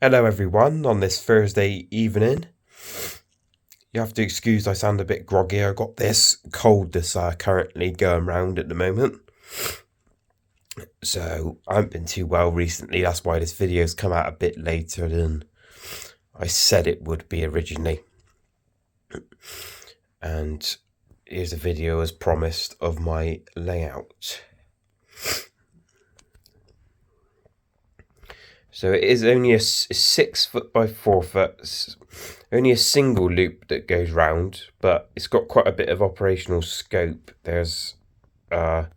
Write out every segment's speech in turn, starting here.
Hello everyone, on this Thursday evening. You have to excuse I sound a bit groggy. I got this cold that's currently going round at the moment. So I haven't been too well recently. That's why this video's come out a bit later than I said it would be originally. And here's a video as promised of my layout. So it is only a 6 foot by 4 foot, only a single loop that goes round, but it's got quite a bit of operational scope. There's a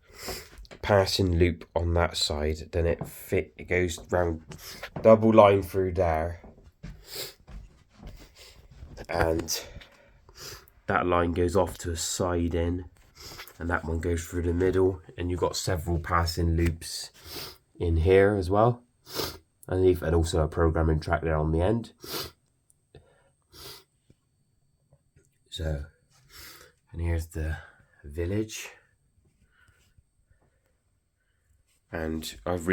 passing loop on that side, then it goes round, double line through there, and that line goes off to a side in, and that one goes through the middle, and you've got several passing loops in here as well. Underneath, and also a programming track there on the end. So, and here's the village. And I've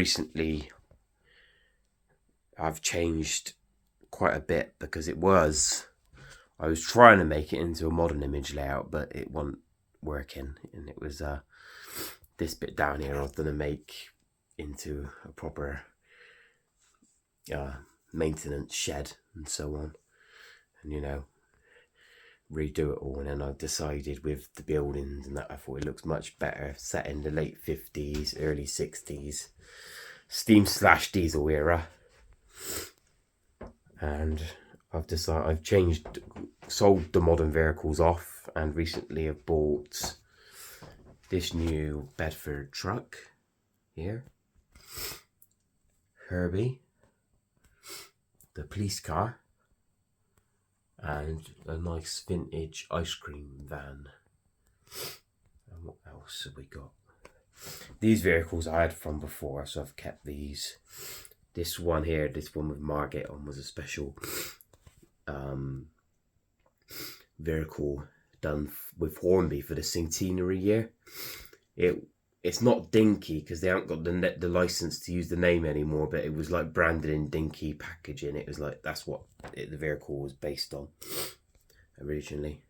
changed quite a bit because I was trying to make it into a modern image layout, but it wasn't working. And it was this bit down here I was going to make into a proper maintenance shed and so on, and redo it all. And then I decided with the buildings and that I thought it looks much better set in the late 50s, early 60s steam/diesel era. And I've sold the modern vehicles off, and recently I've bought this new Bedford truck here, Herbie, the police car, and a nice vintage ice cream van. And what else have we got? These vehicles I had from before, so I've kept these. This one here, this one with Margate on, was a special vehicle done with Hornby for the centenary year. It's not dinky because they haven't got the license to use the name anymore, but it was like branded in dinky packaging. It was like that's what the vehicle was based on originally.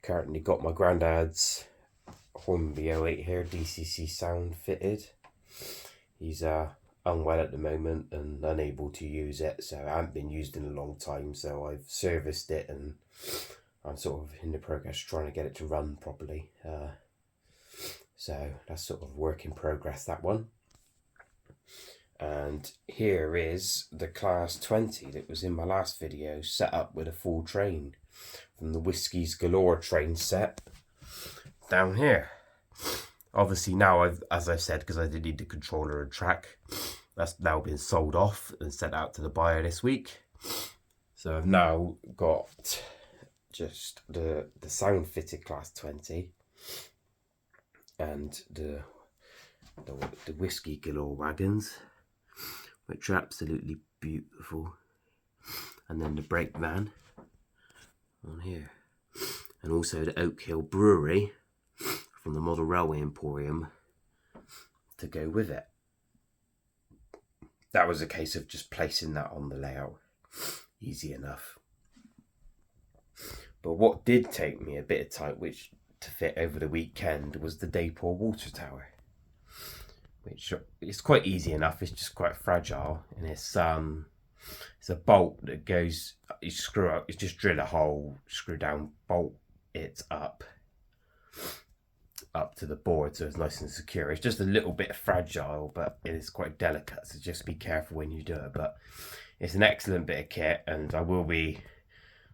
Currently got my granddad's Hornby 08 here, DCC sound fitted. He's unwell at the moment and unable to use it, so I haven't been used in a long time, so I've serviced it and I'm sort of in the progress trying to get it to run properly. So that's sort of work in progress, that one. And here is the Class 20 that was in my last video, set up with a full train from the Whiskies Galore train set down here. Obviously now, as I said, because I did need the controller and track, that's now been sold off and sent out to the buyer this week. So I've now got just the sound fitted Class 20 and the Whiskey Galore wagons, which are absolutely beautiful, and then the brake van on here, and also the Oak Hill Brewery from the Model Railway Emporium to go with it. That was a case of just placing that on the layout, easy enough. But what did take me a bit of time, which to fit over the weekend, was the Dayport water tower, which is quite easy enough. It's just quite fragile, and it's a bolt that goes. You just drill a hole, screw down, bolt it up to the board, so it's nice and secure. It's just a little bit fragile, but it is quite delicate, so just be careful when you do it. But it's an excellent bit of kit, and I will be,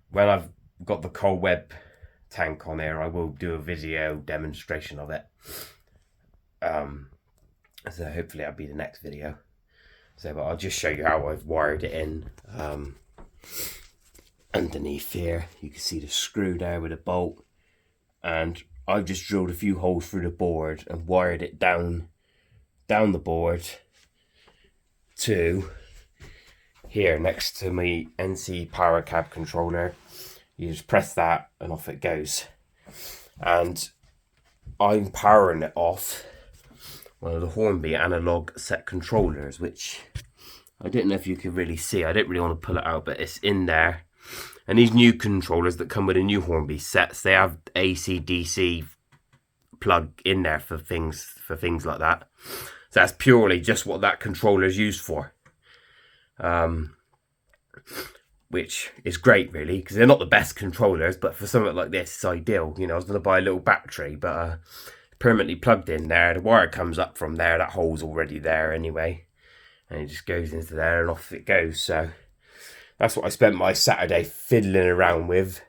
when I've got the cold web tank on there, I will do a video demonstration of it. So hopefully that'll be the next video. So, but I'll just show you how I've wired it in. Underneath here, you can see the screw there with a bolt, and I've just drilled a few holes through the board and wired it down the board to here next to my NC power cab controller. You just press that and off it goes. And I'm powering it off one of the Hornby analog set controllers, which I don't know if you can really see. I don't really want to pull it out, but it's in there. And these new controllers that come with the new Hornby sets, they have AC DC plug in there for things like that. So that's purely just what that controller is used for. Which is great, really, because they're not the best controllers, but for something like this, it's ideal. You know, I was going to buy a little battery, but permanently plugged in there. The wire comes up from there. That hole's already there anyway, and it just goes into there and off it goes. So that's what I spent my Saturday fiddling around with.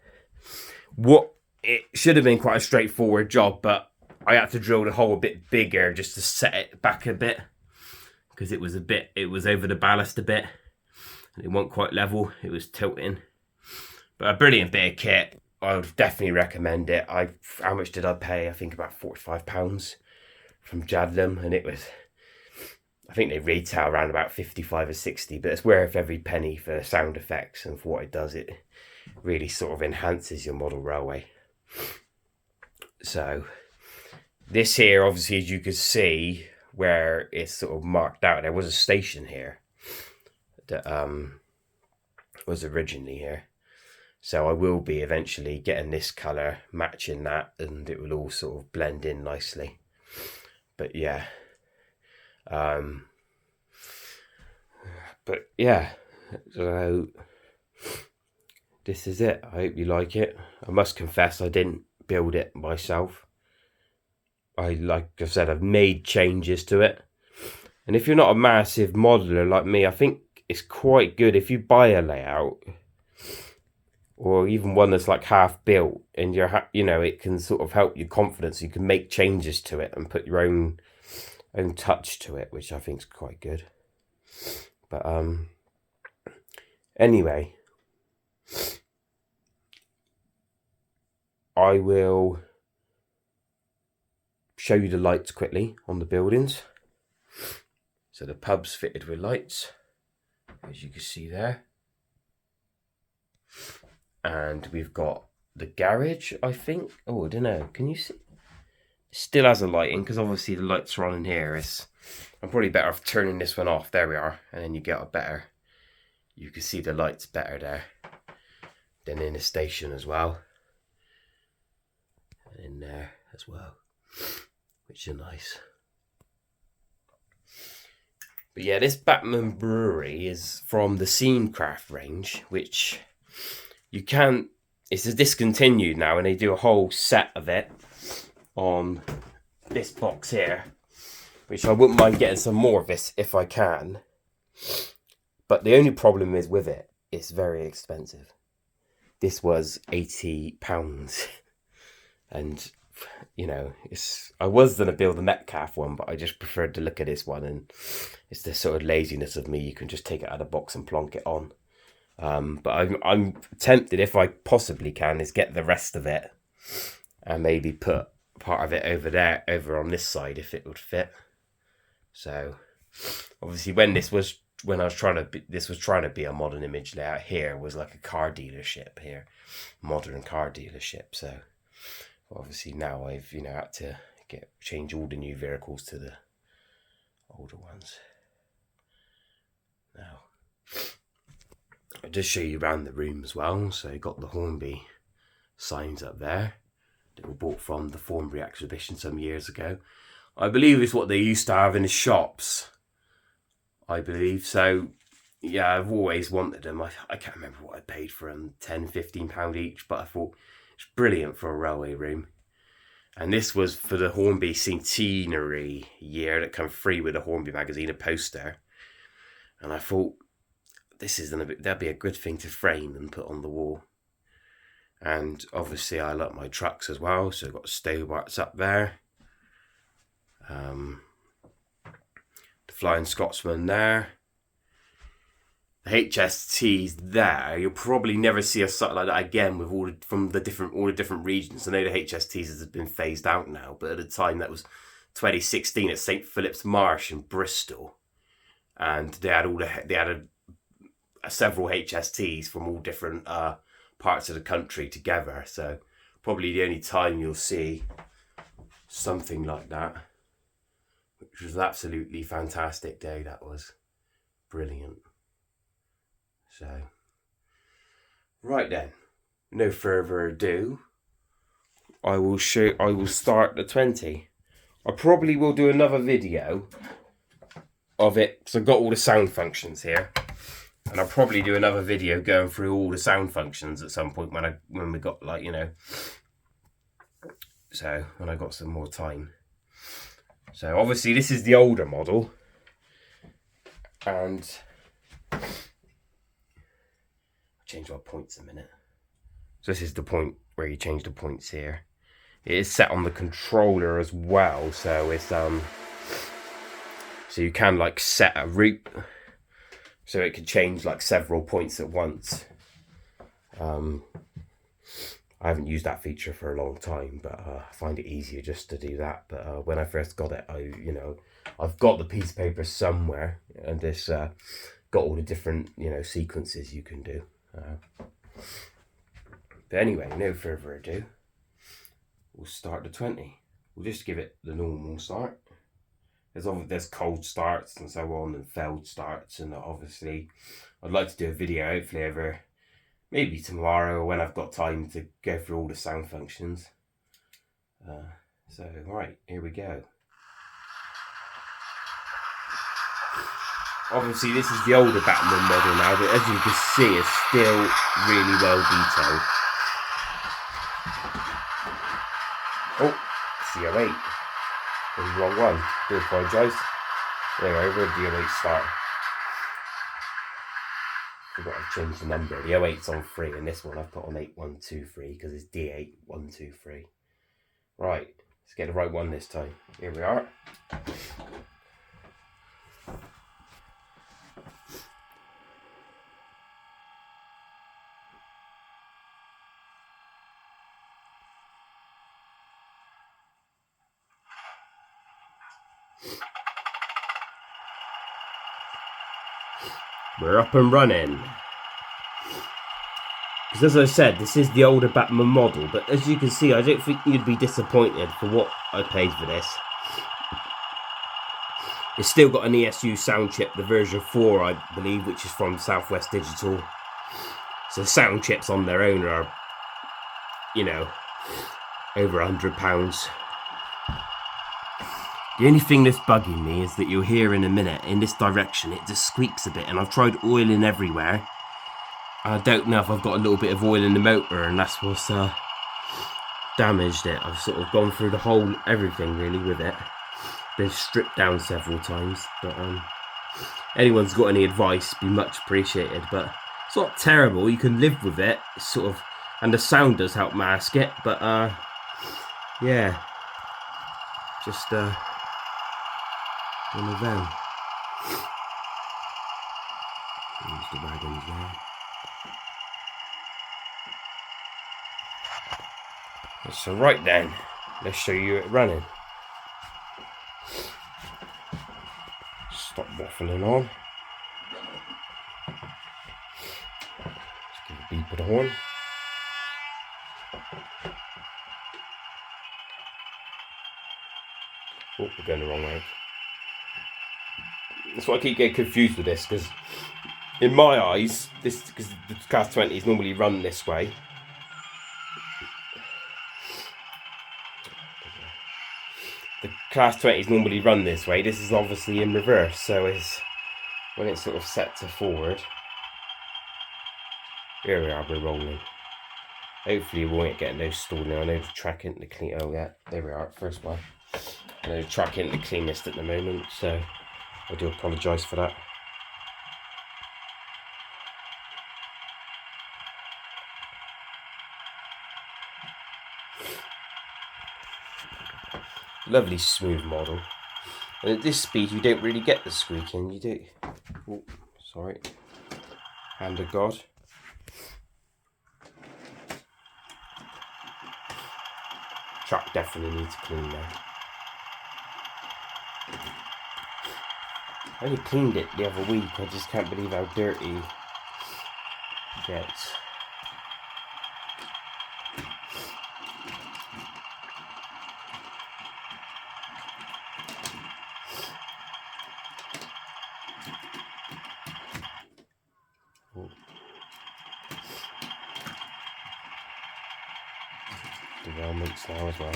What it should have been quite a straightforward job, but I had to drill the hole a bit bigger just to set it back a bit, because it was over the ballast a bit. And it wasn't quite level, it was tilting. But a brilliant bit of kit. I would definitely recommend it. How much did I pay? I think about £45 from Jadlam, and it was, I think they retail around about 55 or 60, but it's worth every penny for sound effects and for what it does. It really sort of enhances your model railway. So this here, obviously, as you can see where it's sort of marked out, there was a station here that was originally here. So I will be eventually getting this colour, matching that, and it will all sort of blend in nicely. But yeah. So this is it. I hope you like it. I must confess I didn't build it myself. Like I said, I've made changes to it. And if you're not a massive modeler like me, I think it's quite good if you buy a layout, or even one that's like half built, and it can sort of help your confidence. You can make changes to it and put your own touch to it, which I think is quite good. But anyway, I will show you the lights quickly on the buildings. So the pub's fitted with lights, as you can see there. And we've got the garage, I think. Oh, I don't know. Can you see? It still has a lighting, because obviously the lights are on in here. I'm probably better off turning this one off. There we are. And then you get a better, you can see the lights better there than in the station as well. And in there as well, which are nice. But yeah, this Bachmann brewery is from the Seamcraft range, which it's discontinued now, and they do a whole set of it on this box here, which I wouldn't mind getting some more of this if I can. But the only problem is with it, it's very expensive. This was £80. And I was going to build a Metcalf one, but I just preferred to look at this one, and it's the sort of laziness of me. You can just take it out of the box and plonk it on. But I'm tempted, if I possibly can, is get the rest of it and maybe put part of it over on this side if it would fit. So obviously this was trying to be a modern image layout. Here was like a car dealership here, modern car dealership. So obviously now I've had to change all the new vehicles to the older ones. Now I'll just show you around the room as well. So you got the Hornby signs up there that were bought from the Thornbury exhibition some years ago. I believe it's what they used to have in the shops, I believe. So yeah, I've always wanted them. I can't remember what I paid for them, £10-15 each, but I thought it's brilliant for a railway room. And this was for the Hornby centenary year that came free with the Hornby magazine, a poster. And I thought, that'd be a good thing to frame and put on the wall. And obviously I like my trucks as well, so I've got Stobarts up there. The Flying Scotsman there. The HSTs there. You'll probably never see a site like that again with all the different regions. I know the HSTs has been phased out now, but at the time that was 2016 at St Philip's Marsh in Bristol, and they had several HSTs from all different parts of the country together. So probably the only time you'll see something like that, which was an absolutely fantastic day that was. brilliant. So, right then, no further ado, I will start the 20. I probably will do another video of it, because I've got all the sound functions here. And I'll probably do another video going through all the sound functions at some point when we got, like, you know, so when I got some more time. So obviously this is the older model, and I'll change my points a minute. So this is the point where you change the points here. It is set on the controller as well, so it's so you can like set a route, so it can change like several points at once. I haven't used that feature for a long time, but I find it easier just to do that. But when I first got it, I've got the piece of paper somewhere, and this got all the different, sequences you can do. But anyway, no further ado, we'll start the 20. We'll just give it the normal start. There's cold starts and so on, and failed starts, and obviously I'd like to do a video hopefully over maybe tomorrow, or when I've got time to go through all the sound functions. So, right, here we go. Obviously, this is the older Bachmann model now, but as you can see, it's still really well detailed. Oh, it's the 08. The wrong one. Do apologise. There we go, the 08 start. Forgot I've changed the number. The 08's on 3, and this one I've put on 8123 because it's D8123. Right, let's get the right one this time. Here we are. We're up and running. Because as I said, this is the older Bachmann model, but as you can see, I don't think you'd be disappointed for what I paid for this. It's still got an ESU sound chip, the version 4, I believe, which is from Southwest Digital. So sound chips on their own are, over £100. The only thing that's bugging me is that you'll hear in a minute, in this direction, it just squeaks a bit, and I've tried oiling everywhere. I don't know if I've got a little bit of oil in the motor, and that's what's damaged it. I've sort of gone through the whole, everything really with it. Been stripped down several times, but anyone's got any advice, be much appreciated. But it's not terrible, you can live with it, it's sort of, and the sound does help mask it, but yeah, just one of them. There's the wagons there. So right then, let's show you it running. Stop waffling on. Let's give a beep of the horn. Oh, we're going the wrong way. That's why I keep getting confused with this, because in my eyes, because the Class 20 is normally run this way. The Class 20 is normally run this way. This is obviously in reverse, so when it's sort of set to forward. Here we are, we're rolling. Hopefully we won't get no stalling. I know the track isn't the clean. Oh yeah, there we are, first one. I know the track isn't the cleanest at the moment, so I do apologise for that. Lovely smooth model. And at this speed you don't really get the squeaking, you do. Oh, sorry. Hand of God. Truck definitely needs clean now. I only cleaned it the other week, I just can't believe how dirty it gets. derailments now as well.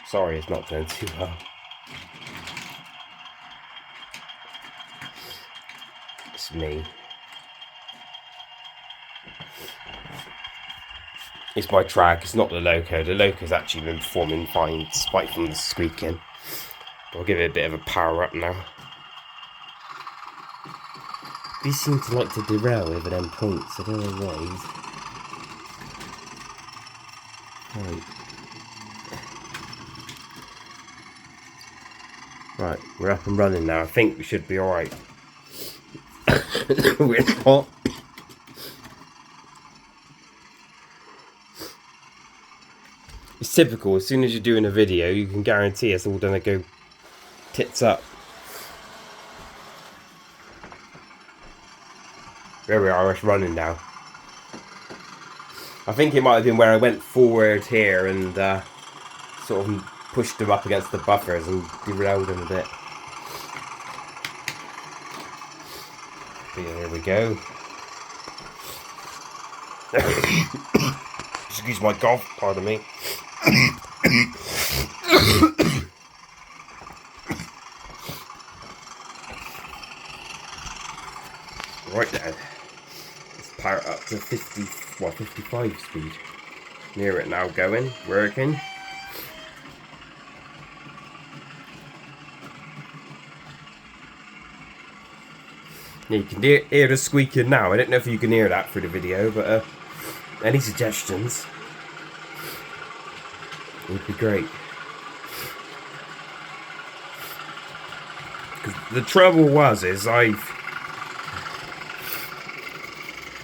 Sorry, it's not going too well. It's me. It's my track, it's not the loco. The loco's actually been performing fine despite from the squeaking. But I'll give it a bit of a power up now. These seem to like to derail over them points, I don't know why. Right, we're up and running now. I think we should be alright. We're not. It's typical, as soon as you're doing a video, you can guarantee it's all going to go tits up. There we are, it's running now. I think it might have been where I went forward here and sort of pushed them up against the buffers and derailed them a bit. But yeah, there we go. Excuse my cough, pardon me. Right then, let's power it up to 55 speed. Near it now, going, working. You can hear the squeaking now. I don't know if you can hear that through the video, but any suggestions would be great. The trouble is I've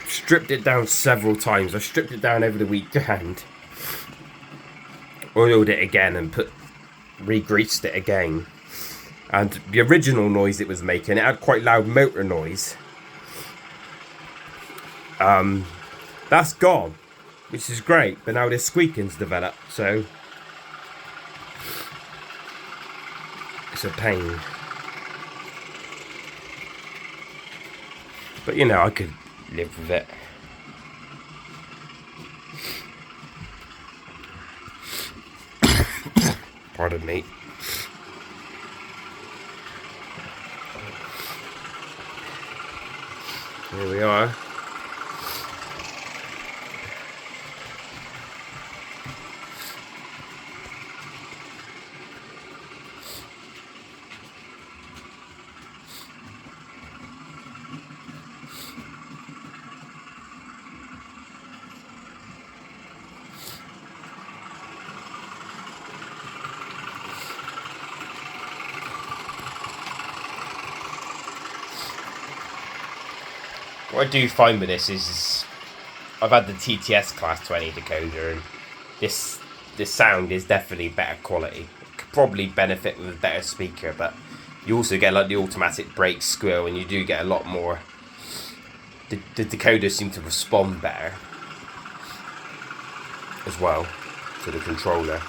stripped it down several times. I stripped it down over the weekend, oiled it again and re-greased it again. And the original noise it was making, it had quite loud motor noise. That's gone, which is great, but now this squeaking's developed, so it's a pain. But you know, I could live with it. Pardon me. Here we are. What I do find with this is I've had the TTS Class 20 decoder, and this sound is definitely better quality. Could probably benefit with a better speaker, but you also get like the automatic brake squeal, and you do get a lot more. The decoders seem to respond better as well to the controller.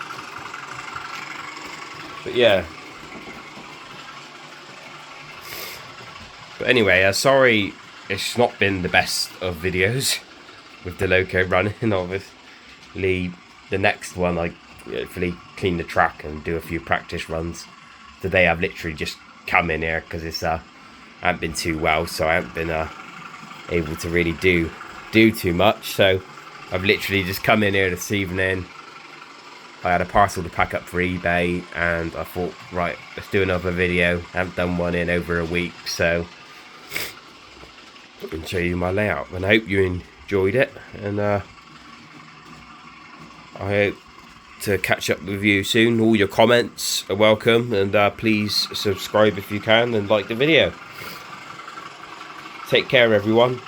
But yeah. But anyway, sorry. It's not been the best of videos with the loco running. Obviously, the next one I hopefully clean the track and do a few practice runs. Today I've literally just come in here because it's hasn't been too well, so I haven't been able to really do too much. So I've literally just come in here this evening. I had a parcel to pack up for eBay, and I thought, right, let's do another video. I haven't done one in over a week, so I can show you my layout, and I hope you enjoyed it, and I hope to catch up with you soon. All your comments are welcome, and please subscribe if you can and like the video. Take care, everyone.